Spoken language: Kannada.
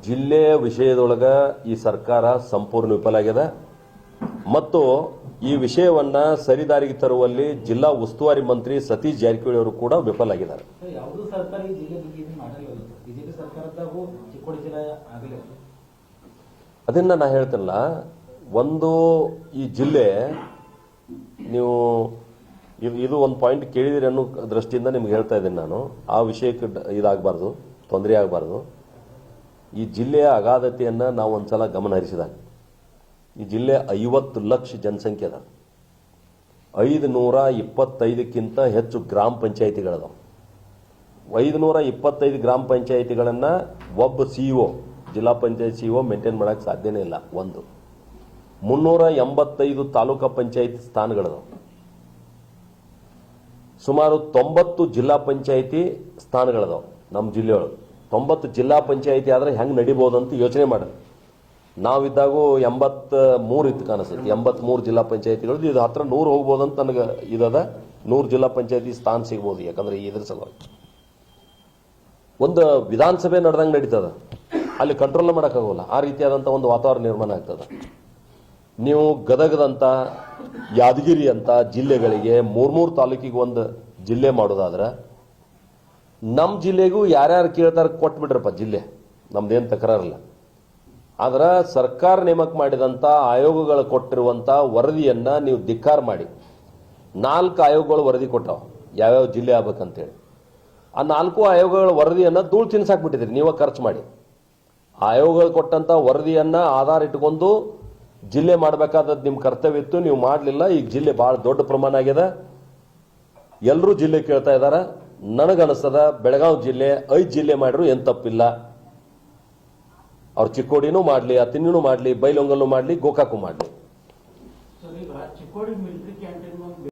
ಜಿಲ್ಲೆಯ ವಿಷಯದೊಳಗ ಈ ಸರ್ಕಾರ ಸಂಪೂರ್ಣ ವಿಫಲ ಆಗಿದೆ ಮತ್ತು ಈ ವಿಷಯವನ್ನ ಸರಿದಾರಿಗೆ ತರುವಲ್ಲಿ ಜಿಲ್ಲಾ ಉಸ್ತುವಾರಿ ಮಂತ್ರಿ ಸತೀಶ್ ಜಾರಕಿಹೊಳಿ ಅವರು ಕೂಡ ವಿಫಲಾಗಿದ್ದಾರೆ. ಅದನ್ನ ನಾ ಹೇಳ್ತೇನಲ್ಲ, ಒಂದು ಈ ಜಿಲ್ಲೆ ನೀವು ಇದು ಒಂದು ಪಾಯಿಂಟ್ ಕೇಳಿದಿರಿ ಅನ್ನೋ ದೃಷ್ಟಿಯಿಂದ ನಿಮ್ಗೆ ಹೇಳ್ತಾ ಇದ್ದೀನಿ ನಾನು. ಆ ವಿಷಯಕ್ಕೆ ಇದಾಗಬಾರ್ದು, ತೊಂದರೆ ಆಗಬಾರ್ದು. ಈ ಜಿಲ್ಲೆಯ ಅಗಾಧತೆಯನ್ನು ನಾವು ಒಂದ್ಸಲ ಗಮನ ಹರಿಸಿದಾಗ ಈ ಜಿಲ್ಲೆ 50 ಲಕ್ಷ ಜನಸಂಖ್ಯೆ ಅದ. 525ಕ್ಕಿಂತ ಹೆಚ್ಚು ಗ್ರಾಮ ಪಂಚಾಯಿತಿಗಳದಾವೆ. 525 ಗ್ರಾಮ ಪಂಚಾಯಿತಿಗಳನ್ನು ಒಬ್ಬ ಸಿಇಒ, ಜಿಲ್ಲಾ ಪಂಚಾಯತ್ ಸಿಇಒ ಮೇಂಟೈನ್ ಮಾಡೋಕ್ಕೆ ಸಾಧ್ಯನೇ ಇಲ್ಲ. 385 ತಾಲೂಕಾ ಪಂಚಾಯತ್ ಸ್ಥಾನಗಳದಾವೆ. ಸುಮಾರು 90 ಜಿಲ್ಲಾ ಪಂಚಾಯಿತಿ ಸ್ಥಾನಗಳದಾವೆ ನಮ್ಮ ಜಿಲ್ಲೆಯೊಳಗೆ. 90 ಜಿಲ್ಲಾ ಪಂಚಾಯಿತಿ ಆದ್ರೆ ಹೆಂಗೆ ನಡಿಬಹುದು ಅಂತ ಯೋಚನೆ ಮಾಡಿ. ನಾವಿದ್ದಾಗೂ 83 ಇತ್ತು ಕಾಣಿಸುತ್ತೆ. 83 ಜಿಲ್ಲಾ ಪಂಚಾಯಿತಿಗಳು. ಇದು ಹತ್ರ 100 ಹೋಗ್ಬೋದು ಅಂತ ನನಗೆ ಇದದ. 100 ಜಿಲ್ಲಾ ಪಂಚಾಯಿತಿ ಸ್ಥಾನ ಸಿಗ್ಬೋದು. ಯಾಕಂದ್ರೆ ಇದ್ರ ಸಲುವಾಗಿ ಒಂದು ವಿಧಾನಸಭೆ ನಡೆದಂಗೆ ನಡೀತದ, ಅಲ್ಲಿ ಕಂಟ್ರೋಲ್ ಮಾಡೋಕ್ಕಾಗೋಲ್ಲ. ಆ ರೀತಿಯಾದಂಥ ಒಂದು ವಾತಾವರಣ ನಿರ್ಮಾಣ ಆಗ್ತದೆ. ನೀವು ಗದಗದಂತ, ಯಾದಗಿರಿ ಅಂತ ಜಿಲ್ಲೆಗಳಿಗೆ 3 ತಾಲೂಕಿಗೆ ಒಂದು ಜಿಲ್ಲೆ ಮಾಡೋದಾದ್ರೆ ನಮ್ಮ ಜಿಲ್ಲೆಗೂ ಯಾರ್ಯಾರು ಕೇಳ್ತಾರೆ ಕೊಟ್ಬಿಟ್ರಪ್ಪ ಜಿಲ್ಲೆ, ನಮ್ದೇನು ತಕರಾರಿಲ್ಲ. ಆದ್ರೆ ಸರ್ಕಾರ ನೇಮಕ ಮಾಡಿದಂಥ ಆಯೋಗಗಳು ಕೊಟ್ಟಿರುವಂಥ ವರದಿಯನ್ನ ನೀವು ಧಿಕ್ಕಾರ ಮಾಡಿ 4 ಆಯೋಗಗಳು ವರದಿ ಕೊಟ್ಟಾವ ಯಾವ್ಯಾವ ಜಿಲ್ಲೆ ಆಗ್ಬೇಕಂತೇಳಿ. ಆ 4 ಆಯೋಗಗಳ ವರದಿಯನ್ನ ಧೂಳು ತಿನ್ಸಾಕ್ಬಿಟ್ಟಿದ್ರಿ ನೀವೇ ಖರ್ಚು ಮಾಡಿ. ಆಯೋಗಗಳು ಕೊಟ್ಟಂತ ವರದಿಯನ್ನ ಆಧಾರ ಇಟ್ಕೊಂಡು ಜಿಲ್ಲೆ ಮಾಡಬೇಕಾದದ್ದು ನಿಮ್ಮ ಕರ್ತವ್ಯ ಇತ್ತು, ನೀವು ಮಾಡಲಿಲ್ಲ. ಈಗ ಜಿಲ್ಲೆ ಬಹಳ ದೊಡ್ಡ ಪ್ರಮಾಣ ಆಗಿದೆ. ಎಲ್ಲರೂ ಜಿಲ್ಲೆ ಕೇಳ್ತಾ ಇದ್ದಾರೆ. ನನಗನ್ನಿಸ್ತದ ಬೆಳಗಾವಿ ಜಿಲ್ಲೆ 5 ಜಿಲ್ಲೆ ಮಾಡಿದ್ರು ಏನು ತಪ್ಪಿಲ್ಲ. ಅವ್ರು ಚಿಕ್ಕೋಡಿನೂ ಮಾಡಲಿ, ಅತ್ತಿನೂ ಮಾಡಲಿ, ಬೈಲೊಂಗಲ್ಲು ಮಾಡಲಿ, ಗೋಕಾಕು ಮಾಡಲಿ.